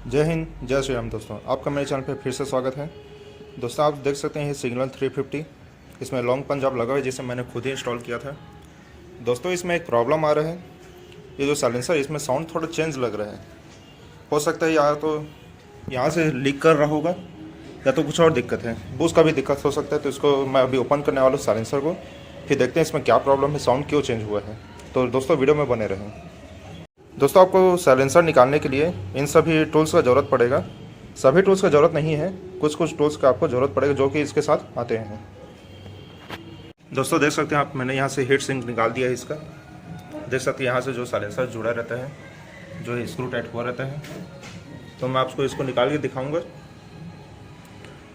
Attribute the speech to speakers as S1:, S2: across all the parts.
S1: जय हिंद, जय श्री राम। दोस्तों, आपका मेरे चैनल पे फिर से स्वागत है। दोस्तों, आप देख सकते हैं ये सिग्नल 350, इसमें लॉन्ग पंजाब लगा हुआ है, जिसे मैंने खुद ही इंस्टॉल किया था। दोस्तों, इसमें एक प्रॉब्लम आ रहा है, ये जो साइलेंसर इसमें साउंड थोड़ा चेंज लग रहा है। हो सकता है या तो यहाँ से लीक कर रहा होगा या तो कुछ और दिक्कत है, बूस्ट का भी दिक्कत हो सकता है। तो इसको मैं अभी ओपन करने वाला हूँ साइलेंसर को, फिर देखते हैं इसमें क्या प्रॉब्लम है, साउंड क्यों चेंज हुआ है। तो दोस्तों, वीडियो में बने रहें। दोस्तों, आपको साइलेंसर निकालने के लिए इन सभी टूल्स का ज़रूरत पड़ेगा। सभी टूल्स का ज़रूरत नहीं है, कुछ कुछ टूल्स का आपको ज़रूरत पड़ेगा जो कि इसके साथ आते हैं। दोस्तों, देख सकते हैं आप, मैंने यहाँ से हीट सिंक निकाल दिया है इसका। देख सकते हैं यहाँ से जो साइलेंसर जुड़ा रहता है, जो स्क्रू टाइट हुआ रहता है, तो मैं आपको इसको निकाल के दिखाऊंगा।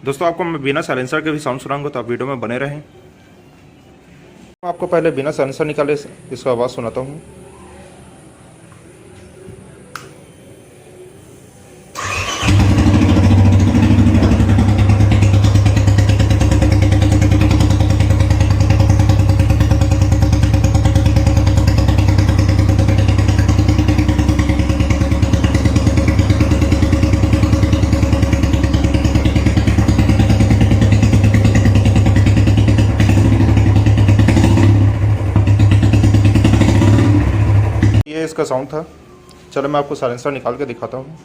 S1: दोस्तों, आपको मैं बिना साइलेंसर के भी साउंड सुनाऊंगा, तो आप वीडियो में बने रहें। आपको पहले बिना साइलेंसर निकाले इसका आवाज़ सुनाता हूँ। ये इसका साउंड था। चलो मैं आपको साइलेंसर निकाल के दिखाता हूँ।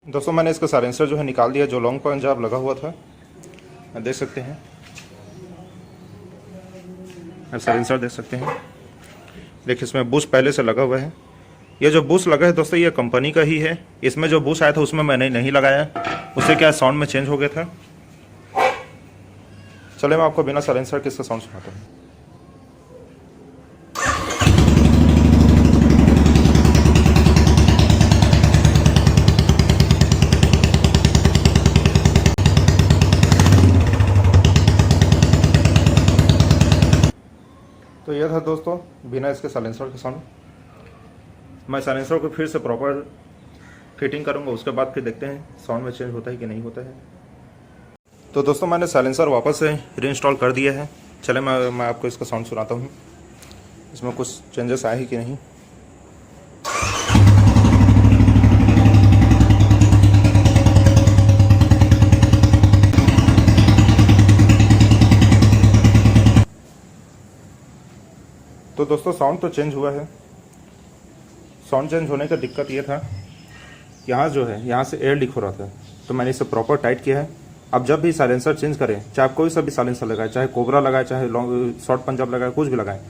S1: दोस्तों, मैंने इसका साइलेंसर जो है निकाल दिया, जो लॉन्ग पंजाब लगा हुआ था। देख सकते हैं आप, साइलेंसर देख सकते हैं। देखिए, इसमें बूस्ट पहले से लगा हुआ है। ये जो बूस्ट लगा है दोस्तों, ये कंपनी का ही है। इसमें जो बूस्ट आया था उसमें मैंने नहीं लगाया, उससे क्या साउंड में चेंज हो गया था। चले मैं आपको बिना साइलेंसर के इसका साउंड सुनाता हूँ। तो यह था दोस्तों बिना इसके साइलेंसर के साउंड। मैं साइलेंसर को फिर से प्रॉपर फिटिंग करूंगा, उसके बाद फिर देखते हैं साउंड में चेंज होता है कि नहीं होता है। तो दोस्तों, मैंने साइलेंसर वापस से रीइंस्टॉल कर दिया है। चले मैं आपको इसका साउंड सुनाता हूँ, इसमें कुछ चेंजेस आए हैं कि नहीं। तो दोस्तों, साउंड तो चेंज हुआ है। साउंड चेंज होने का दिक्कत ये था, यहाँ जो है यहाँ से एयर लीक हो रहा था, तो मैंने इसे प्रॉपर टाइट किया है। अब जब भी साइलेंसर चेंज करें, चाहे आप कोई सा भी साइलेंसर लगाए, चाहे कोबरा लगाए, चाहे लॉन्ग शॉर्ट पंजाब लगाए, कुछ भी लगाए,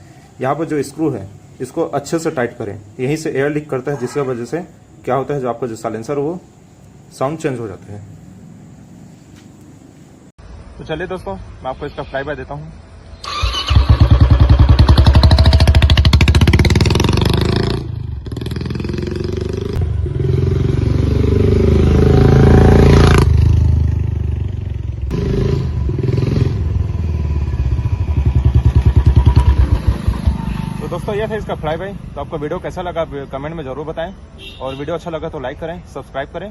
S1: यहाँ पर जो स्क्रू है इसको अच्छे से टाइट करें। यहीं से एयर लीक करता है, जिसकी वजह से क्या होता है, जो आपका जो साइलेंसर वो साउंड चेंज हो जाता है। तो चलिए दोस्तों, मैं आपको इसका फ्लाई बाय देता हूँ। तो दोस्तों, यह था इसका फ्लाई बाय। तो आपको वीडियो कैसा लगा कमेंट में जरूर बताएं, और वीडियो अच्छा लगा तो लाइक करें, सब्सक्राइब करें।